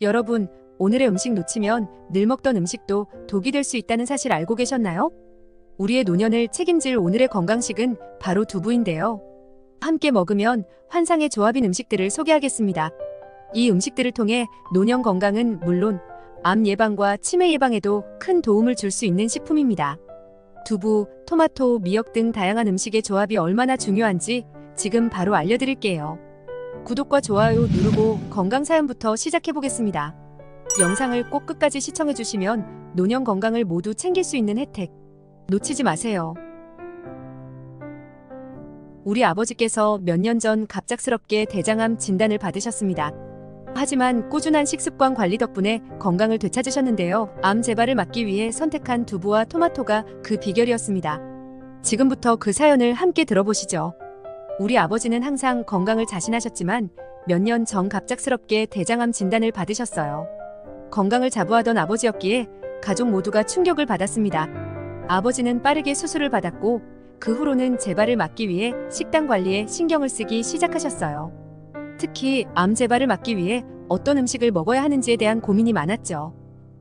여러분, 오늘의 음식 놓치면 늘 먹던 음식도 독이 될 수 있다는 사실 알고 계셨나요? 우리의 노년을 책임질 오늘의 건강식은 바로 두부인데요. 함께 먹으면 환상의 조합인 음식들을 소개하겠습니다. 이 음식들을 통해 노년 건강은 물론 암 예방과 치매 예방에도 큰 도움을 줄 수 있는 식품입니다. 두부, 토마토, 미역 등 다양한 음식의 조합이 얼마나 중요한지 지금 바로 알려드릴게요. 구독과 좋아요 누르고 건강 사연부터 시작해보겠습니다. 영상을 꼭 끝까지 시청해주시면 노년 건강을 모두 챙길 수 있는 혜택 놓치지 마세요. 우리 아버지께서 몇 년 전 갑작스럽게 대장암 진단을 받으셨습니다. 하지만 꾸준한 식습관 관리 덕분에 건강을 되찾으셨는데요. 암 재발을 막기 위해 선택한 두부와 토마토가 그 비결이었습니다. 지금부터 그 사연을 함께 들어보시죠. 우리 아버지는 항상 건강을 자신하셨지만 몇 년 전 갑작스럽게 대장암 진단을 받으셨어요. 건강을 자부하던 아버지였기에 가족 모두가 충격을 받았습니다. 아버지는 빠르게 수술을 받았고 그 후로는 재발을 막기 위해 식단 관리에 신경을 쓰기 시작하셨어요. 특히 암 재발을 막기 위해 어떤 음식을 먹어야 하는지에 대한 고민이 많았죠.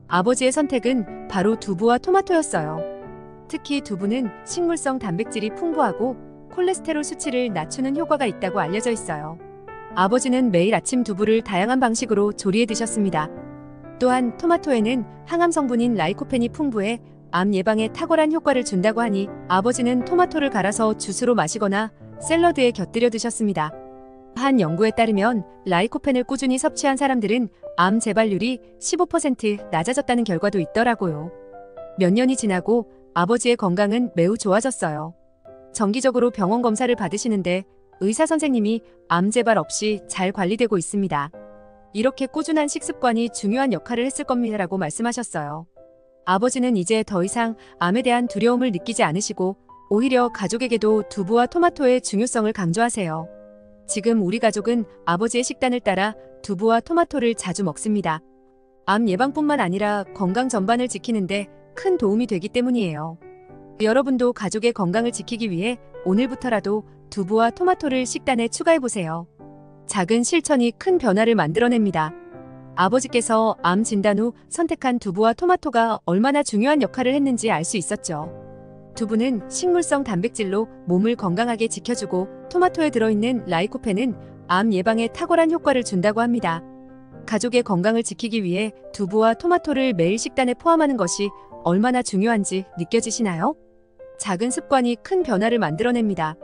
아버지의 선택은 바로 두부와 토마토였어요. 특히 두부는 식물성 단백질이 풍부하고 콜레스테롤 수치를 낮추는 효과가 있다고 알려져 있어요. 아버지는 매일 아침 두부를 다양한 방식으로 조리해 드셨습니다. 또한 토마토에는 항암 성분인 라이코펜이 풍부해 암 예방에 탁월한 효과를 준다고 하니 아버지는 토마토를 갈아서 주스로 마시거나 샐러드에 곁들여 드셨습니다. 한 연구에 따르면 라이코펜을 꾸준히 섭취한 사람들은 암 재발률이 15% 낮아졌다는 결과도 있더라고요. 몇 년이 지나고 아버지의 건강은 매우 좋아졌어요. 정기적으로 병원 검사를 받으시는데 의사 선생님이 암 재발 없이 잘 관리되고 있습니다. 이렇게 꾸준한 식습관이 중요한 역할을 했을 겁니다라고 말씀하셨어요. 아버지는 이제 더 이상 암에 대한 두려움을 느끼지 않으시고 오히려 가족에게도 두부와 토마토의 중요성을 강조하세요. 지금 우리 가족은 아버지의 식단을 따라 두부와 토마토를 자주 먹습니다. 암 예방뿐만 아니라 건강 전반을 지키는데 큰 도움이 되기 때문이에요. 여러분도 가족의 건강을 지키기 위해 오늘부터라도 두부와 토마토를 식단에 추가해보세요. 작은 실천이 큰 변화를 만들어냅니다. 아버지께서 암 진단 후 선택한 두부와 토마토가 얼마나 중요한 역할을 했는지 알 수 있었죠. 두부는 식물성 단백질로 몸을 건강하게 지켜주고 토마토에 들어있는 라이코펜은 암 예방에 탁월한 효과를 준다고 합니다. 가족의 건강을 지키기 위해 두부와 토마토를 매일 식단에 포함하는 것이 얼마나 중요한지 느껴지시나요? 작은 습관이 큰 변화를 만들어냅니다.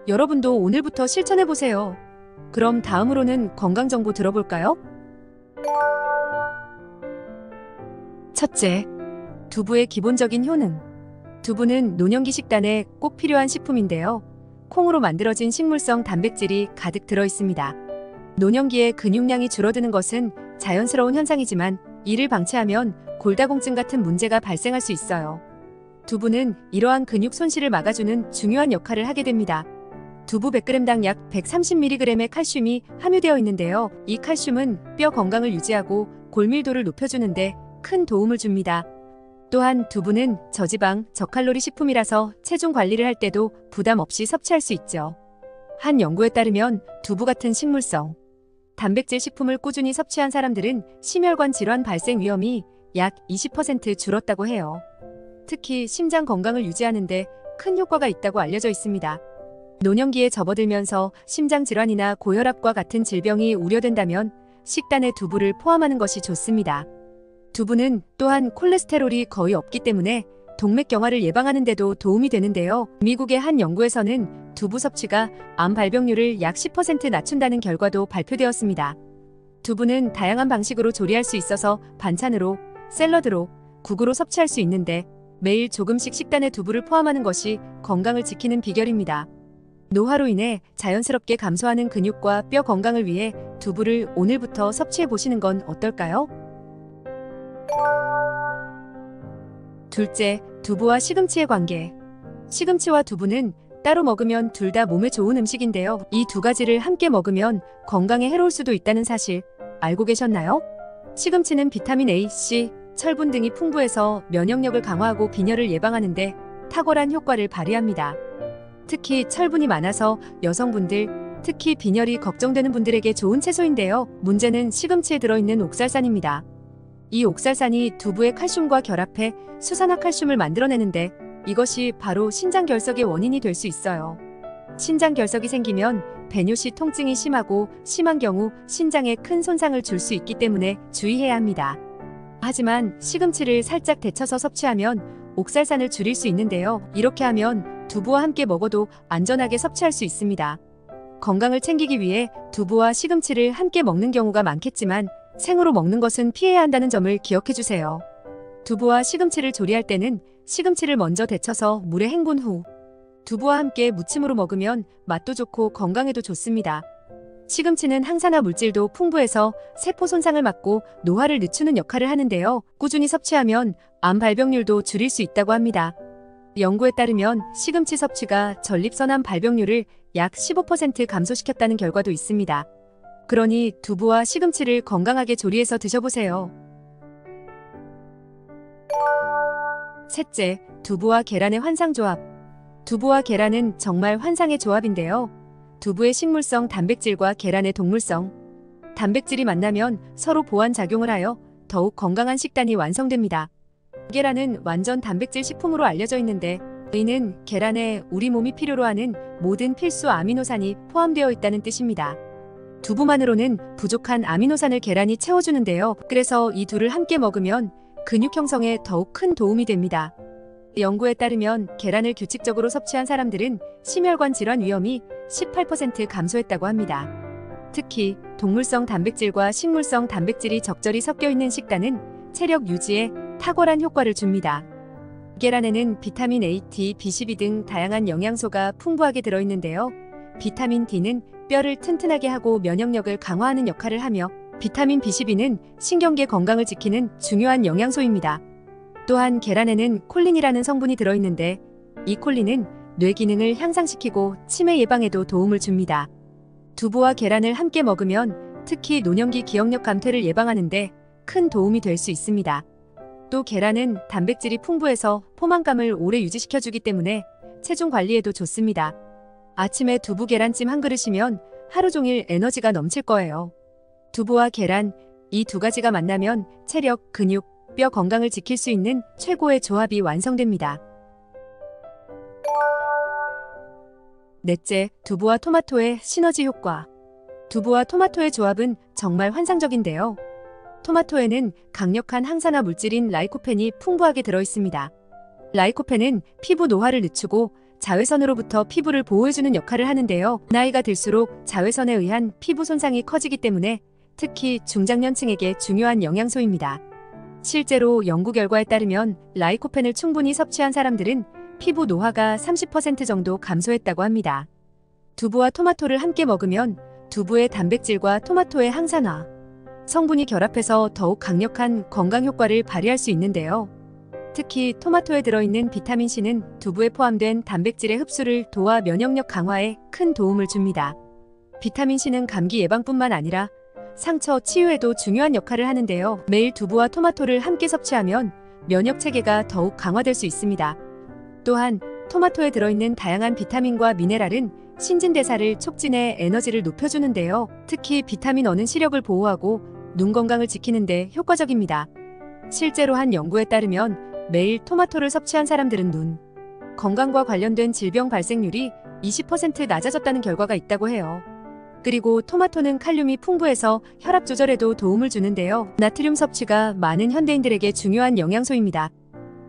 여러분도 오늘부터 실천해보세요. 그럼 다음으로는 건강정보 들어볼까요? 첫째, 두부의 기본적인 효능. 두부는 노년기 식단에 꼭 필요한 식품인데요. 콩으로 만들어진 식물성 단백질이 가득 들어있습니다. 노년기에 근육량이 줄어드는 것은 자연스러운 현상이지만 이를 방치하면 골다공증 같은 문제가 발생할 수 있어요. 두부는 이러한 근육 손실을 막아주는 중요한 역할을 하게 됩니다. 두부 100g당 약 130mg의 칼슘이 함유되어 있는데요. 이 칼슘은 뼈 건강을 유지하고 골밀도를 높여주는데 큰 도움을 줍니다. 또한 두부는 저지방, 저칼로리 식품이라서 체중 관리를 할 때도 부담 없이 섭취할 수 있죠. 한 연구에 따르면 두부 같은 식물성 단백질 식품을 꾸준히 섭취한 사람들은 심혈관 질환 발생 위험이 약 20% 줄었다고 해요. 특히 심장 건강을 유지하는 데 큰 효과가 있다고 알려져 있습니다. 노년기에 접어들면서 심장 질환이나 고혈압과 같은 질병이 우려된다면 식단에 두부를 포함하는 것이 좋습니다. 두부는 또한 콜레스테롤이 거의 없기 때문에 동맥경화를 예방하는 데도 도움이 되는데요. 미국의 한 연구에서는 두부 섭취가 암 발병률을 약 10% 낮춘다는 결과도 발표되었습니다. 두부는 다양한 방식으로 조리할 수 있어서 반찬으로, 샐러드로, 국으로 섭취할 수 있는데 매일 조금씩 식단에 두부를 포함하는 것이 건강을 지키는 비결입니다. 노화로 인해 자연스럽게 감소하는 근육과 뼈 건강을 위해 두부를 오늘부터 섭취해 보시는 건 어떨까요? 둘째, 두부와 시금치의 관계. 시금치와 두부는 따로 먹으면 둘 다 몸에 좋은 음식인데요. 이 두 가지를 함께 먹으면 건강에 해로울 수도 있다는 사실 알고 계셨나요? 시금치는 비타민 A, C, 철분 등이 풍부해서 면역력을 강화하고 빈혈을 예방하는 데 탁월한 효과를 발휘합니다. 특히 철분이 많아서 여성분들, 특히 빈혈이 걱정되는 분들에게 좋은 채소인데요. 문제는 시금치에 들어있는 옥살산입니다. 이 옥살산이 두부의 칼슘과 결합해 수산화칼슘을 만들어내는데 이것이 바로 신장결석의 원인이 될 수 있어요. 신장결석이 생기면 배뇨시 통증이 심하고 심한 경우 신장에 큰 손상을 줄 수 있기 때문에 주의해야 합니다. 하지만 시금치를 살짝 데쳐서 섭취하면 옥살산을 줄일 수 있는데요. 이렇게 하면 두부와 함께 먹어도 안전하게 섭취할 수 있습니다. 건강을 챙기기 위해 두부와 시금치를 함께 먹는 경우가 많겠지만 생으로 먹는 것은 피해야 한다는 점을 기억해 주세요. 두부와 시금치를 조리할 때는 시금치를 먼저 데쳐서 물에 헹군 후 두부와 함께 무침으로 먹으면 맛도 좋고 건강에도 좋습니다. 시금치는 항산화 물질도 풍부해서 세포 손상을 막고 노화를 늦추는 역할을 하는데요. 꾸준히 섭취하면 암 발병률도 줄일 수 있다고 합니다. 연구에 따르면 시금치 섭취가 전립선암 발병률을 약 15% 감소시켰다는 결과도 있습니다. 그러니 두부와 시금치를 건강하게 조리해서 드셔보세요. 셋째, 두부와 계란의 환상조합. 두부와 계란은 정말 환상의 조합인데요. 두부의 식물성 단백질과 계란의 동물성 단백질이 만나면 서로 보완작용을 하여 더욱 건강한 식단이 완성됩니다. 계란은 완전 단백질 식품으로 알려져 있는데 이는 계란에 우리 몸이 필요로 하는 모든 필수 아미노산이 포함되어 있다는 뜻입니다. 두부만으로는 부족한 아미노산을 계란이 채워주는데요. 그래서 이 둘을 함께 먹으면 근육 형성에 더욱 큰 도움이 됩니다. 연구에 따르면 계란을 규칙적으로 섭취한 사람들은 심혈관 질환 위험이 18% 감소했다고 합니다. 특히 동물성 단백질과 식물성 단백질이 적절히 섞여 있는 식단은 체력 유지에 탁월한 효과를 줍니다. 계란에는 비타민 A, D, B12 등 다양한 영양소가 풍부하게 들어있는데요. 비타민 D는 뼈를 튼튼하게 하고 면역력을 강화하는 역할을 하며 비타민 B12는 신경계 건강을 지키는 중요한 영양소입니다. 또한 계란에는 콜린이라는 성분이 들어있는데 이 콜린은 뇌 기능을 향상시키고 치매 예방에도 도움을 줍니다. 두부와 계란을 함께 먹으면 특히 노년기 기억력 감퇴를 예방하는데 큰 도움이 될 수 있습니다. 또 계란은 단백질이 풍부해서 포만감을 오래 유지시켜주기 때문에 체중 관리에도 좋습니다. 아침에 두부 계란찜 한 그릇이면 하루 종일 에너지가 넘칠 거예요. 두부와 계란, 이 두 가지가 만나면 체력, 근육, 뼈 건강을 지킬 수 있는 최고의 조합이 완성됩니다. 넷째, 두부와 토마토의 시너지 효과. 두부와 토마토의 조합은 정말 환상적인데요. 토마토에는 강력한 항산화 물질인 라이코펜이 풍부하게 들어있습니다. 라이코펜은 피부 노화를 늦추고 자외선으로부터 피부를 보호해주는 역할을 하는데요. 나이가 들수록 자외선에 의한 피부 손상이 커지기 때문에 특히 중장년층에게 중요한 영양소입니다. 실제로 연구 결과에 따르면 라이코펜을 충분히 섭취한 사람들은 피부 노화가 30% 정도 감소했다고 합니다. 두부와 토마토를 함께 먹으면 두부의 단백질과 토마토의 항산화 성분이 결합해서 더욱 강력한 건강 효과를 발휘할 수 있는데요. 특히 토마토에 들어있는 비타민C는 두부에 포함된 단백질의 흡수를 도와 면역력 강화에 큰 도움을 줍니다. 비타민C는 감기 예방뿐만 아니라 상처 치유에도 중요한 역할을 하는데요. 매일 두부와 토마토를 함께 섭취하면 면역 체계가 더욱 강화될 수 있습니다. 또한 토마토에 들어있는 다양한 비타민과 미네랄은 신진대사를 촉진해 에너지를 높여주는데요. 특히 비타민 E는 시력을 보호하고 눈 건강을 지키는 데 효과적입니다. 실제로 한 연구에 따르면 매일 토마토를 섭취한 사람들은 눈 건강과 관련된 질병 발생률이 20% 낮아졌다는 결과가 있다고 해요. 그리고 토마토는 칼륨이 풍부해서 혈압 조절에도 도움을 주는데요. 나트륨 섭취가 많은 현대인들에게 중요한 영양소입니다.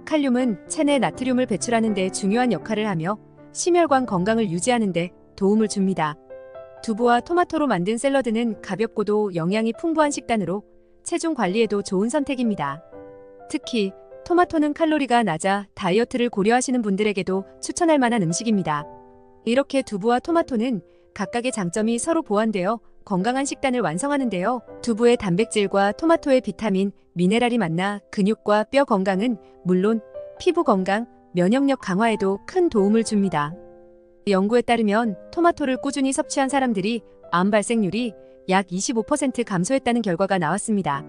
칼륨은 체내 나트륨을 배출하는 데 중요한 역할을 하며 심혈관 건강을 유지하는 데 도움을 줍니다. 두부와 토마토로 만든 샐러드는 가볍고도 영양이 풍부한 식단으로 체중 관리에도 좋은 선택입니다. 특히 토마토는 칼로리가 낮아 다이어트를 고려하시는 분들에게도 추천할 만한 음식입니다. 이렇게 두부와 토마토는 각각의 장점이 서로 보완되어 건강한 식단을 완성하는데요. 두부의 단백질과 토마토의 비타민, 미네랄이 만나 근육과 뼈 건강은 물론 피부 건강, 면역력 강화에도 큰 도움을 줍니다. 연구에 따르면 토마토를 꾸준히 섭취한 사람들이 암 발생률이 약 25% 감소했다는 결과가 나왔습니다.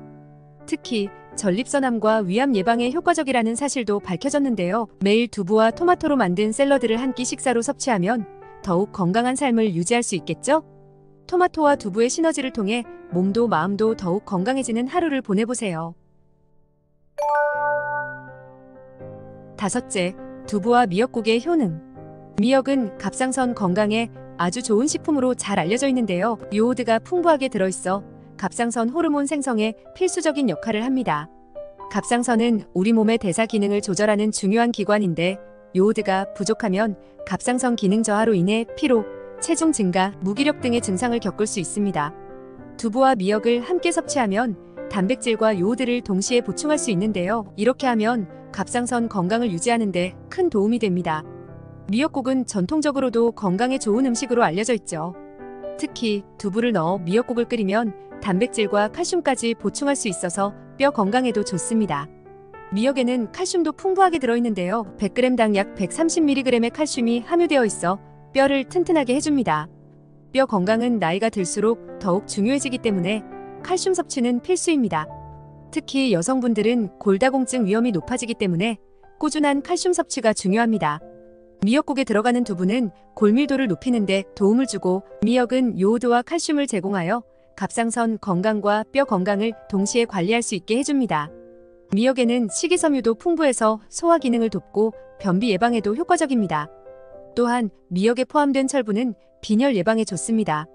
특히 전립선암과 위암 예방에 효과적이라는 사실도 밝혀졌는데요. 매일 두부와 토마토로 만든 샐러드를 한 끼 식사로 섭취하면 더욱 건강한 삶을 유지할 수 있겠죠? 토마토와 두부의 시너지를 통해 몸도 마음도 더욱 건강해지는 하루를 보내보세요. 다섯째, 두부와 미역국의 효능. 미역은 갑상선 건강에 아주 좋은 식품으로 잘 알려져 있는데요. 요오드가 풍부하게 들어있어 갑상선 호르몬 생성에 필수적인 역할을 합니다. 갑상선은 우리 몸의 대사 기능을 조절하는 중요한 기관인데 요오드가 부족하면 갑상선 기능 저하로 인해 피로, 체중 증가, 무기력 등의 증상을 겪을 수 있습니다. 두부와 미역을 함께 섭취하면 단백질과 요오드를 동시에 보충할 수 있는데요. 이렇게 하면 갑상선 건강을 유지하는 데 큰 도움이 됩니다. 미역국은 전통적으로도 건강에 좋은 음식으로 알려져 있죠. 특히 두부를 넣어 미역국을 끓이면 단백질과 칼슘까지 보충할 수 있어서 뼈 건강에도 좋습니다. 미역에는 칼슘도 풍부하게 들어있는데요. 100g당 약 130mg의 칼슘이 함유되어 있어 뼈를 튼튼하게 해줍니다. 뼈 건강은 나이가 들수록 더욱 중요해지기 때문에 칼슘 섭취는 필수입니다. 특히 여성분들은 골다공증 위험이 높아지기 때문에 꾸준한 칼슘 섭취가 중요합니다. 미역국에 들어가는 두부는 골밀도를 높이는 데 도움을 주고 미역은 요오드와 칼슘을 제공하여 갑상선 건강과 뼈 건강을 동시에 관리할 수 있게 해줍니다. 미역에는 식이섬유도 풍부해서 소화 기능을 돕고 변비 예방에도 효과적입니다. 또한 미역에 포함된 철분은 빈혈 예방에 좋습니다.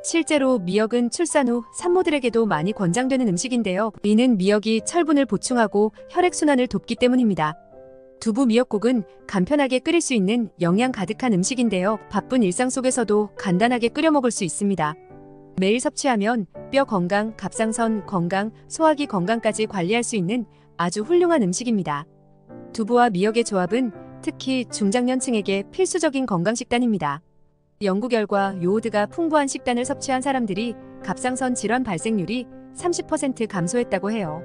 실제로 미역은 출산 후 산모들에게도 많이 권장되는 음식인데요. 이는 미역이 철분을 보충하고 혈액순환을 돕기 때문입니다. 두부 미역국은 간편하게 끓일 수 있는 영양 가득한 음식인데요. 바쁜 일상 속에서도 간단하게 끓여 먹을 수 있습니다. 매일 섭취하면 뼈 건강, 갑상선 건강, 소화기 건강까지 관리할 수 있는 아주 훌륭한 음식입니다. 두부와 미역의 조합은 특히 중장년층에게 필수적인 건강식단입니다. 연구 결과 요오드가 풍부한 식단을 섭취한 사람들이 갑상선 질환 발생률이 30% 감소했다고 해요.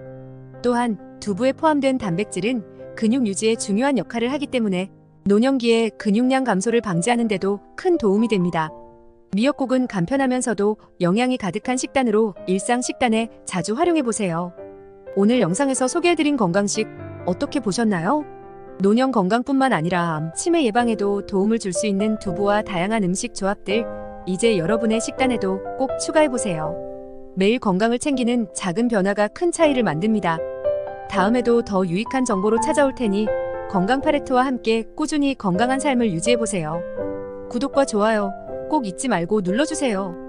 또한 두부에 포함된 단백질은 근육 유지에 중요한 역할을 하기 때문에 노년기에 근육량 감소를 방지하는 데도 큰 도움이 됩니다. 미역국은 간편하면서도 영양이 가득한 식단으로 일상 식단에 자주 활용해보세요. 오늘 영상에서 소개해드린 건강식 어떻게 보셨나요? 노년 건강뿐만 아니라 암, 치매 예방에도 도움을 줄 수 있는 두부와 다양한 음식 조합들, 이제 여러분의 식단에도 꼭 추가해보세요. 매일 건강을 챙기는 작은 변화가 큰 차이를 만듭니다. 다음에도 더 유익한 정보로 찾아올 테니 건강 파레토와 함께 꾸준히 건강한 삶을 유지해보세요. 구독과 좋아요 꼭 잊지 말고 눌러주세요.